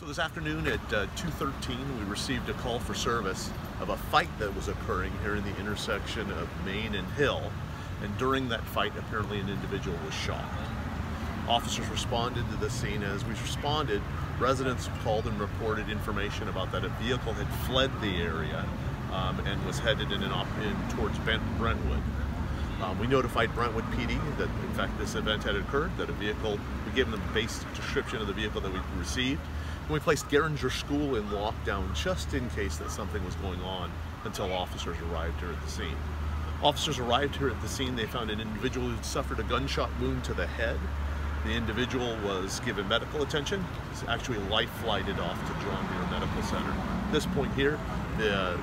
So this afternoon at 2:13, we received a call for service of a fight that was occurring here in the intersection of Main and Hill. And during that fight, apparently an individual was shot. Officers responded to the scene. As we responded, residents called and reported information about that a vehicle had fled the area and was headed towards Brentwood. We notified Brentwood PD that in fact this event had occurred, that we gave them the basic description of the vehicle that we received. And we placed Gehringer School in lockdown just in case that something was going on until officers arrived here at the scene. Officers arrived here at the scene. They found an individual who suffered a gunshot wound to the head. The individual was given medical attention. He's actually life-flighted off to John Deere Medical Center. At this point here, the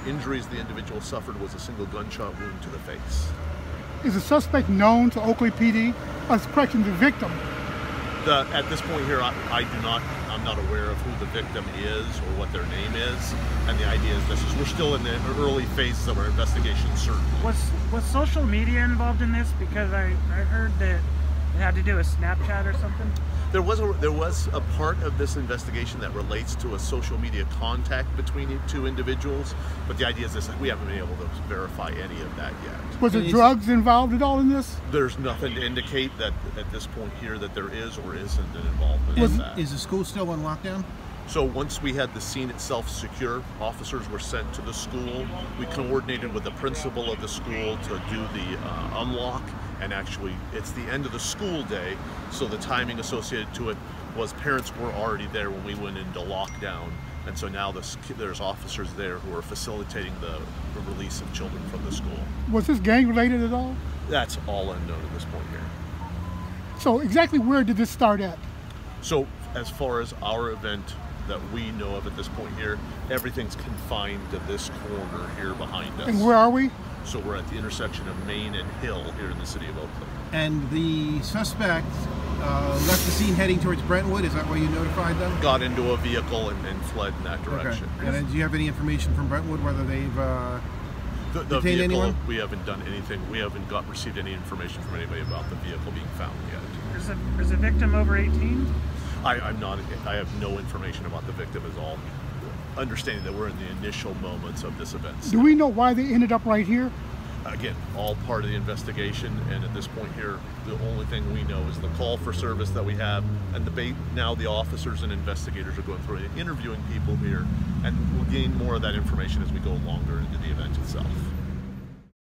injuries the individual suffered was a single gunshot wound to the face. Is the suspect known to Oakley PD? Correction, the victim. At this point here, I'm not aware of who the victim is or what their name is. And the idea is this: we're still in the early phases of our investigation, certainly. Was social media involved in this? Because I heard that it had to do with Snapchat or something. There was a part of this investigation that relates to a social media contact between two individuals, but the idea is this: we haven't been able to verify any of that yet. Was there drugs involved at all in this? There's nothing to indicate that at this point here that there is or isn't an involvement in that. Is the school still on lockdown? So once we had the scene itself secure, officers were sent to the school. We coordinated with the principal of the school to do the unlock, and actually it's the end of the school day, so the timing associated to it was parents were already there when we went into lockdown, and so now there's officers there who are facilitating the release of children from the school. Was this gang related at all? That's all unknown at this point here. So exactly where did this start at? So as far as our event that we know of at this point here, everything's confined to this corner here behind us. And where are we? So we're at the intersection of Main and Hill here in the city of Oakley. And the suspect left the scene heading towards Brentwood. Is that where you notified them? Got into a vehicle and fled in that direction. Okay. And do you have any information from Brentwood whether they've the detained vehicle, anyone? We haven't done anything. We haven't received any information from anybody about the vehicle being found yet. Is the victim over 18? I have no information about the victim at all. Understanding that we're in the initial moments of this event. Do we know why they ended up right here? Again, all part of the investigation, and at this point here, the only thing we know is the call for service that we have, and now the officers and investigators are going through and interviewing people here, and we'll gain more of that information as we go longer into the event itself.